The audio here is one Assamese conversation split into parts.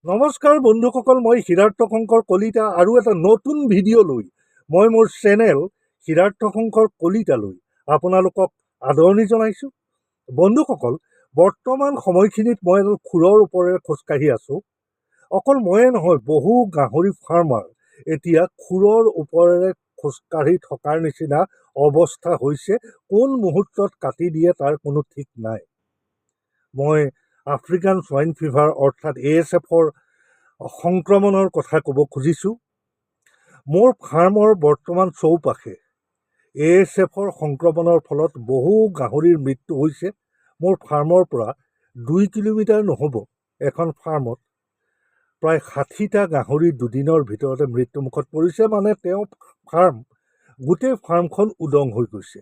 নমস্কাৰ বন্ধুসকল, মই সিদ্ধাৰ্থ শংকৰ কলিতা আৰু এটা নতুন ভিডিঅ' লৈ মই মোৰ চেনেল সিদ্ধাৰ্থ শংকৰ কলিতালৈ আপোনালোকক আদৰণি জনাইছোঁ। বন্ধুসকল, বৰ্তমান সময়খিনিত মই এডাল খুৰৰ ওপৰেৰে খোজকাঢ়ি আছোঁ। অকল ময়ে নহয়, বহু গাহৰি ফাৰ্মাৰ এতিয়া খুৰৰ ওপৰেৰে খোজকাঢ়ি থকাৰ নিচিনা অৱস্থা হৈছে। কোন মুহূৰ্তত কাটি দিয়ে তাৰ কোনো ঠিক নাই। মই আফ্ৰিকান সোৱাইন ফিভাৰ অৰ্থাৎ ASFৰ সংক্ৰমণৰ কথা ক'ব খুজিছোঁ। মোৰ ফাৰ্মৰ বৰ্তমান চৌপাশে ASFৰ সংক্ৰমণৰ ফলত বহু গাহৰিৰ মৃত্যু হৈছে। মোৰ ফাৰ্মৰ পৰা 2 কিলোমিটাৰ নহ'ব এখন ফাৰ্মত প্ৰায় 60টা গাহৰি দুদিনৰ ভিতৰতে মৃত্যুমুখত পৰিছে। মানে তেওঁ গোটেই ফাৰ্মখন উদং হৈ গৈছে।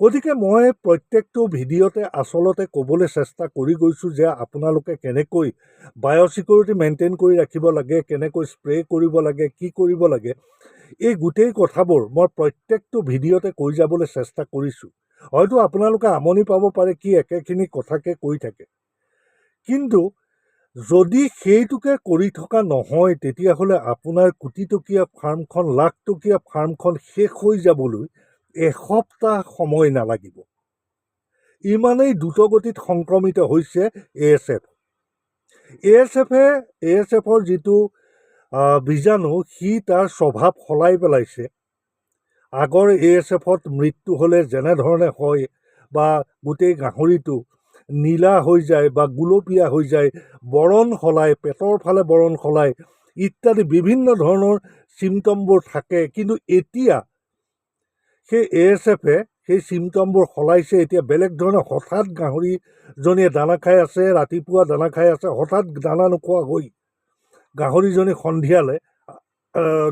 গতিকে মই প্ৰত্যেকটো ভিডিঅ'তে আচলতে ক'বলৈ চেষ্টা কৰি গৈছোঁ যে আপোনালোকে কেনেকৈ বায়'চিকিউৰিটি মেইনটেইন কৰি ৰাখিব লাগে, কেনেকৈ স্প্ৰে কৰিব লাগে, কি কৰিব লাগে, এই গোটেই কথাবোৰ মই প্ৰত্যেকটো ভিডিঅ'তে কৈ যাবলৈ চেষ্টা কৰিছোঁ। হয়তো আপোনালোকে আমনি পাব পাৰে কি একেখিনি কথাকে কৈ থাকে, কিন্তু যদি সেইটোকে কৰি থকা নহয় তেতিয়াহ'লে আপোনাৰ কোটিটকীয়া ফাৰ্মখন, লাখটকীয়া ফাৰ্মখন শেষ হৈ যাবলৈ এসপ্তাহ সময় নালাগিব। ইমানেই দ্ৰুতগতিত সংক্ৰমিত হৈছে ASF। ASFৰ যিটো বীজাণু, সি তাৰ স্বভাৱ সলাই পেলাইছে। আগৰ ASFত মৃত্যু হ'লে যেনেধৰণে হয় বা গোটেই গাহৰিটো নীলা হৈ যায় বা গুলপীয়া হৈ যায়, বৰণ সলায়, পেটৰ ফালে বৰণ সলায় ইত্যাদি বিভিন্ন ধৰণৰ চিমটমবোৰ থাকে। কিন্তু এতিয়া সেই ASFে সেই চিমটমবোৰ সলাইছে। এতিয়া বেলেগ ধৰণে হঠাৎ গাহৰিজনীয়ে দানা খাই আছে, ৰাতিপুৱা দানা খাই আছে, হঠাৎ দানা নোখোৱা হৈ গাহৰিজনী সন্ধিয়ালৈ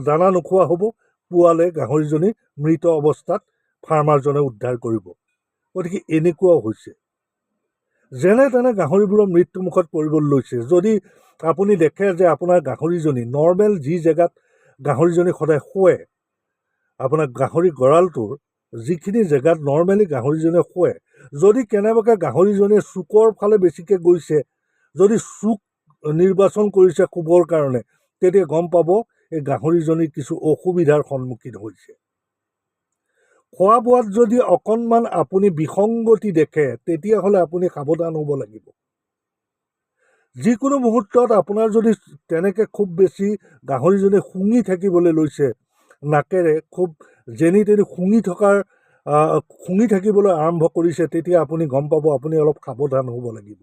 দানা নোখোৱা হ'ব, পুৱালে গাহৰিজনী মৃত অৱস্থাত ফাৰ্মাৰজনে উদ্ধাৰ কৰিব। গতিকে এনেকুৱাও হৈছে। যেনে তেনে গাহৰিবোৰৰ মৃত্যুমুখত পৰিবলৈ লৈছে। যদি আপুনি দেখে যে আপোনাৰ গাহৰিজনী নৰ্মেল যি জেগাত গাহৰিজনী সদায় শুৱে, আপোনাৰ গাহৰি গঁৰালটোৰ যিখিনি জেগাত নৰ্মেলি গাহৰিজনীয়ে শুৱে, যদি কেনেবাকৈ গাহৰিজনীয়ে চুকৰ ফালে বেছিকৈ গৈছে, যদি চুক নিৰ্বাচন কৰিছে শুবৰ কাৰণে, তেতিয়া গম পাব এই গাহৰিজনী কিছু অসুবিধাৰ সন্মুখীন হৈছে। খোৱা বোৱাত যদি অকণমান আপুনি বিসংগতি দেখে তেতিয়াহ'লে আপুনি সাৱধান হ'ব লাগিব। যিকোনো মুহূৰ্তত আপোনাৰ যদি তেনেকৈ খুব বেছি গাহৰিজনী শুঙি থাকিবলৈ লৈছে, নাকেৰে খুব যেনি তেনি শুঙি থাকিবলৈ আৰম্ভ কৰিছে, তেতিয়া আপুনি গম পাব আপুনি অলপ সাৱধান হ'ব লাগিব।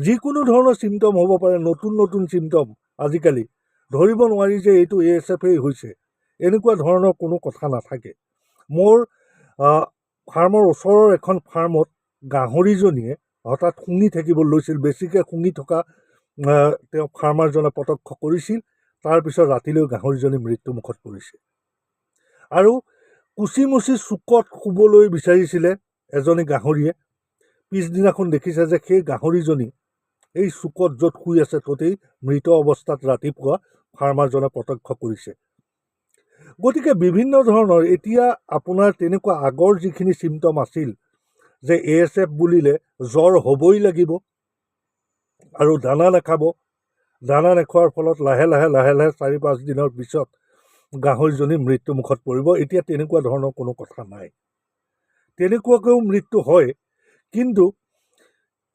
যিকোনো ধৰণৰ চিমটম হ'ব পাৰে, নতুন নতুন চিমটম। আজিকালি ধৰিব নোৱাৰি যে এইটো ASFেই হৈছে, এনেকুৱা ধৰণৰ কোনো কথা নাথাকে। মোৰ ফাৰ্মৰ ওচৰৰ এখন ফাৰ্মত গাহৰিজনীয়ে হঠাৎ শুঙি থাকিব লৈছিল। বেছিকৈ শুঙি থকা তেওঁ ফাৰ্মাৰজনে প্ৰত্যক্ষ কৰিছিল। তাৰপিছত ৰাতিলৈ গাহৰিজনী মৃত্যুমুখত পৰিছে। আৰু কুচিমুচি চুকত শুবলৈ বিচাৰিছিলে এজনী গাহৰিয়ে। পিছদিনাখন দেখিছে যে সেই গাহৰিজনী এই চুকত য'ত শুই আছে ততেই মৃত অৱস্থাত ৰাতিপুৱা ফাৰ্মাৰজনে প্ৰত্যক্ষ কৰিছে। গতিকে বিভিন্ন ধৰণৰ এতিয়া আপোনাৰ তেনেকুৱা আগৰ যিখিনি চিমটম আছিল যে ASF বুলিলে জ্বৰ হ'বই লাগিব আৰু দানা নাখাব, দানা নোখোৱাৰ ফলত লাহে লাহে 4-5 দিনৰ পিছত গাহৰিজনী মৃত্যুমুখত পৰিব। এতিয়া তেনেকুৱা ধৰণৰ কোনো কথা নাই। তেনেকুৱাকৈও মৃত্যু হয়, কিন্তু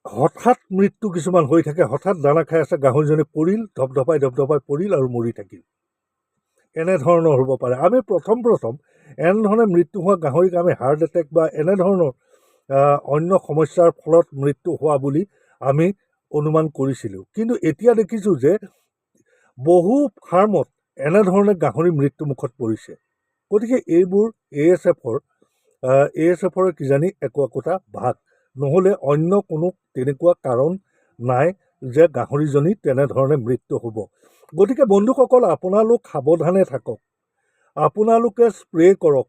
হঠাৎ মৃত্যু কিছুমান হৈ থাকে। হঠাৎ দানা খাই আছে, গাহৰিজনী পৰিল, ধপধপাই পৰিল আৰু মৰি থাকিল। এনেধৰণৰ হ'ব পাৰে। আমি প্ৰথম এনেধৰণে মৃত্যু হোৱা গাহৰিক আমি হাৰ্ট এটেক বা এনেধৰণৰ অন্য সমস্যাৰ ফলত মৃত্যু হোৱা বুলি আমি অনুমান কৰিছিলোঁ। কিন্তু এতিয়া দেখিছোঁ যে বহু ফাৰ্মত এনেধৰণে গাহৰি মৃত্যুমুখত পৰিছে। গতিকে এইবোৰ ASFৰ কিজানি একোটা ভাগ, নহ'লে অন্য কোনো তেনেকুৱা কাৰণ নাই যে গাহৰিজনী তেনেধৰণে মৃত্যু হ'ব। গতিকে বন্ধুসকল, আপোনালোক সাৱধানে থাকক, আপোনালোকে স্প্ৰে কৰক।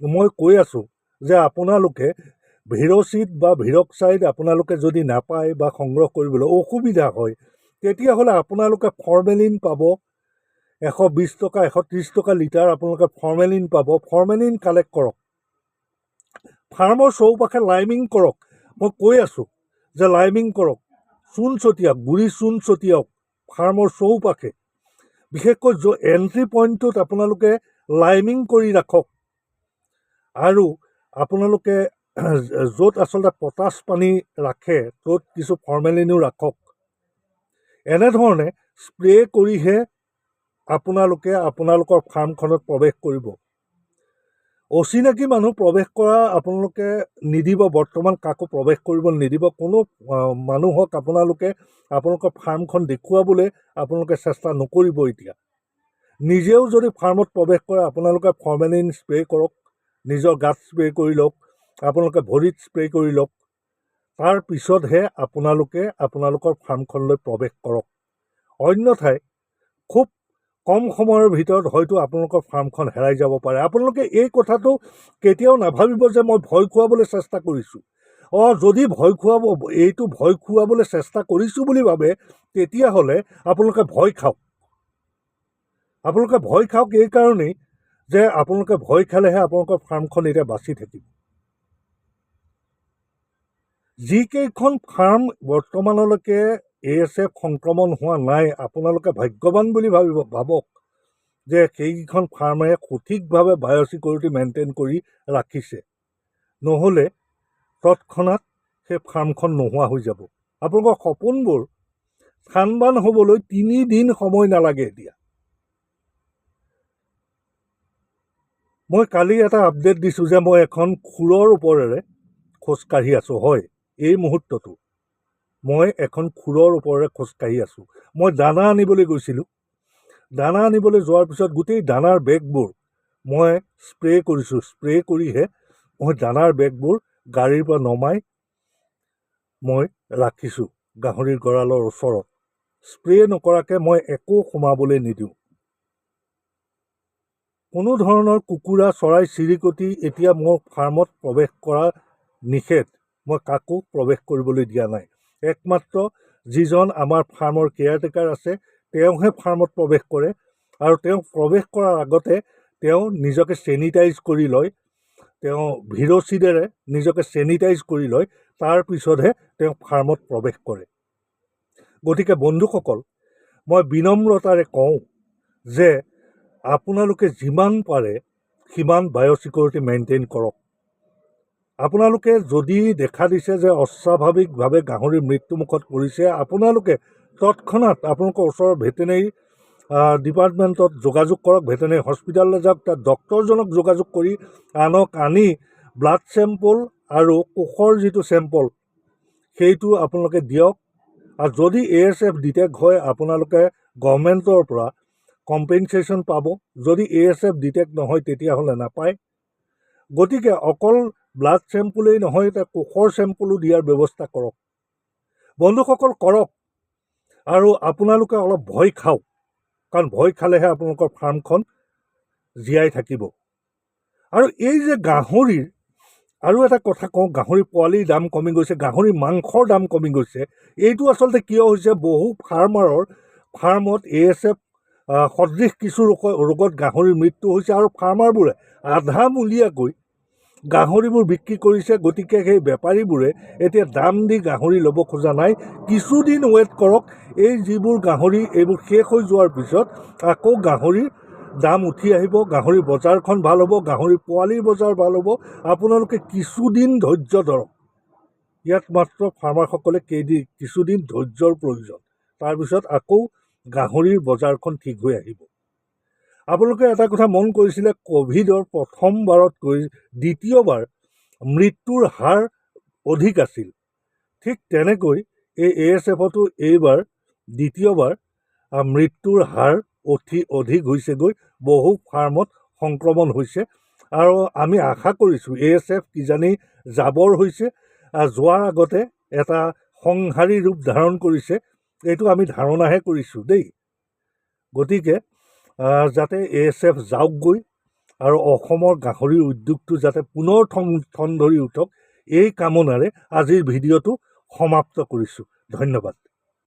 মই কৈ আছোঁ যে আপোনালোকে ভিৰচিড বা ভিৰক্সাইড আপোনালোকে যদি নাপায় বা সংগ্ৰহ কৰিবলৈ অসুবিধা হয়, তেতিয়াহ'লে আপোনালোকে ফৰ্মেলিন পাব। 120 টকা 130 টকা লিটাৰ আপোনালোকে ফৰ্মেলিন পাব। ফৰ্মেলিন কালেক্ট কৰক। ফাৰ্মৰ চৌপাশে লাইমিং কৰক। মই কৈ আছোঁ যে লাইমিং কৰক। চূণ ছটিয়াওক, গুড়ি চূণ ছটিয়াওক ফাৰ্মৰ চৌপাশে। বিশেষকৈ এণ্ট্ৰি পইণ্টটোত আপোনালোকে লাইমিং কৰি ৰাখক। আৰু আপোনালোকে য'ত আচলতে পটাছ পানী ৰাখে ত'ত কিছু ফৰ্মেলিনো ৰাখক। এনেধৰণে স্প্ৰে কৰিহে আপোনালোকে আপোনালোকৰ ফাৰ্মখনত প্ৰৱেশ কৰিব। অচিনাকি মানুহ প্ৰৱেশ কৰা আপোনালোকে নিদিব। বৰ্তমান কাকো প্ৰৱেশ কৰিব নিদিব। কোনো মানুহক আপোনালোকে আপোনালোকৰ ফাৰ্মখন দেখুৱাবলৈ আপোনালোকে চেষ্টা নকৰিব। এতিয়া নিজেও যদি ফাৰ্মত প্ৰৱেশ কৰে আপোনালোকে ফৰ্মেলিন স্প্ৰে কৰক, নিজৰ গাত স্প্ৰে কৰি লওক, আপোনালোকে ভৰিত স্প্ৰে কৰি লওক। তাৰ পিছতহে আপোনালোকে আপোনালোকৰ ফাৰ্মখনলৈ প্ৰৱেশ কৰক। অন্যথাই খুব কম সময়ৰ ভিতৰত হয়তো আপোনালোকৰ ফাৰ্মখন হেৰাই যাব পাৰে। আপোনালোকে এই কথাটো কেতিয়াও নাভাবিব যে মই ভয় খুৱাবলৈ চেষ্টা কৰিছোঁ। যদি ভয় খুৱাবলৈ চেষ্টা কৰিছোঁ বুলি ভাবে তেতিয়াহ'লে আপোনালোকে ভয় খাওক। আপোনালোকে ভয় খাওক এই কাৰণেই যে আপোনালোকে ভয় খালেহে আপোনালোকৰ ফাৰ্মখন এতিয়া বাচি থাকিব। যিকেইখন ফাৰ্ম বৰ্তমানলৈকে ASF সংক্ৰমণ হোৱা নাই আপোনালোকে ভাগ্যৱান বুলি ভাবক যে সেইকেইখন ফাৰ্মে সঠিকভাৱে বায়'ছিকিউৰিটি মেইনটেইন কৰি ৰাখিছে। নহ'লে তৎক্ষণাত সেই ফাৰ্মখন নোহোৱা হৈ যাব। আপোনালোকৰ সপোনবোৰ থানবান হ'বলৈ 3 দিন সময় নালাগে। এতিয়া মই কালি এটা আপডেট দিছোঁ যে মই এখন খুৰৰ ওপৰেৰে খোজকাঢ়ি আছোঁ। হয়, এই মুহূৰ্তটো মই এখন খুৰৰ ওপৰেৰে খোজকাঢ়ি আছোঁ। মই দানা আনিবলৈ গৈছিলোঁ। দানা আনিবলৈ যোৱাৰ পিছত গোটেই দানাৰ বেগবোৰ মই স্প্ৰে কৰিছোঁ। স্প্ৰে কৰিহে মই দানাৰ বেগবোৰ গাড়ীৰ পৰা নমাই মই ৰাখিছোঁ গাহৰিৰ গঁৰালৰ ওচৰত। স্প্ৰে নকৰাকৈ মই একো সোমাবলৈ নিদিওঁ। কোনো ধৰণৰ কুকুৰা, চৰাই চিৰিকটি এতিয়া মোৰ ফাৰ্মত প্ৰৱেশ কৰা নিষেধ। মই কাকো প্ৰৱেশ কৰিবলৈ দিয়া নাই। একমাত্ৰ যিজন আমাৰ ফাৰ্মৰ কেয়াৰটেকাৰ আছে তেওঁহে ফাৰ্মত প্ৰৱেশ কৰে। আৰু তেওঁ প্ৰৱেশ কৰাৰ আগতে তেওঁ নিজকে চেনিটাইজ কৰি লয়। তেওঁ ভিৰচিডেৰে নিজকে চেনিটাইজ কৰি লয়। তাৰপিছতহে তেওঁ ফাৰ্মত প্ৰৱেশ কৰে। গতিকে বন্ধুসকল, মই বিনম্ৰতাৰে কওঁ যে আপোনালোকে যিমান পাৰে সিমান বায়'ছিকিউৰিটি মেইনটেইন কৰক। আপোনালোকে যদি দেখা দিছে যে অস্বাভাৱিকভাৱে গাহৰিৰ মৃত্যুমুখত পৰিছে আপোনালোকে তৎক্ষণাত আপোনালোকৰ ওচৰৰ ভেটেনেৰী ডিপাৰ্টমেণ্টত যোগাযোগ কৰক। ভেটেনেৰী হস্পিটেললৈ যাওক। তাত ডক্তৰজনক যোগাযোগ কৰি আনি ব্লাড চেম্পল আৰু কোষৰ যিটো চেম্পল সেইটো আপোনালোকে দিয়ক। আৰু যদি ASF ডিটেক্ট হয় আপোনালোকে গভৰ্ণমেণ্টৰ পৰা কম্পেনচেশ্যন পাব। যদি ASF ডিটেক্ট নহয় তেতিয়াহ'লে নাপায়। গতিকে অকল ব্লাড চেম্পলেই নহয়, এতিয়া কোষৰ চেম্পলো দিয়াৰ ব্যৱস্থা কৰক। বন্ধুসকল কৰক। আৰু আপোনালোকে অলপ ভয় খাওক, কাৰণ ভয় খালেহে আপোনালোকৰ ফাৰ্মখন জীয়াই থাকিব। আৰু এই যে গাহৰিৰ আৰু এটা কথা কওঁ, গাহৰি পোৱালিৰ দাম কমি গৈছে, গাহৰি মাংসৰ দাম কমি গৈছে। এইটো আচলতে কিয় হৈছে, বহু ফাৰ্মত ASF সদৃশ কিছু ৰোগত গাহৰিৰ মৃত্যু হৈছে আৰু ফাৰ্মাৰবোৰে আধামূলীয়াকৈ গাহৰিবোৰ বিক্ৰী কৰিছে। গতিকে সেই বেপাৰীবোৰে এতিয়া দাম দি গাহৰি ল'ব খোজা নাই। কিছুদিন ৱেইট কৰক। এই যিবোৰ গাহৰি এইবোৰ শেষ হৈ যোৱাৰ পিছত আকৌ গাহৰিৰ দাম উঠি আহিব, গাহৰিৰ বজাৰখন ভাল হ'ব, গাহৰি পোৱালিৰ বজাৰ ভাল হ'ব। আপোনালোকে কিছুদিন ধৈৰ্য ধৰক। ইয়াত মাত্ৰ ফাৰ্মাৰসকলে কিছুদিন ধৈৰ্যৰ প্ৰয়োজন। তাৰপিছত আকৌ গাহৰিৰ বজাৰখন ঠিক হৈ আহিব। আপোনালোকে এটা কথা মন কৰিছিলে, ক'ভিডৰ প্ৰথমবাৰতকৈ দ্বিতীয়বাৰ মৃত্যুৰ হাৰ অধিক আছিল। ঠিক তেনেকৈ এই ASFতো এইবাৰ দ্বিতীয়বাৰ মৃত্যুৰ হাৰ অধিক হৈছেগৈ। বহু ফাৰ্মত সংক্ৰমণ হৈছে আৰু আমি আশা কৰিছোঁ ASF কিজানি জাবৰ হৈছে, যোৱাৰ আগতে এটা সংহাৰী ৰূপ ধাৰণ কৰিছে। এইটো আমি ধাৰণাহে কৰিছোঁ দেই। গতিকে যাতে ASF যাওকগৈ আৰু অসমৰ গাহৰিৰ উদ্যোগটো যাতে পুনৰ ঠন ধৰি উঠক, এই কামনাৰে আজিৰ ভিডিঅ'টো সমাপ্ত কৰিছোঁ। ধন্যবাদ।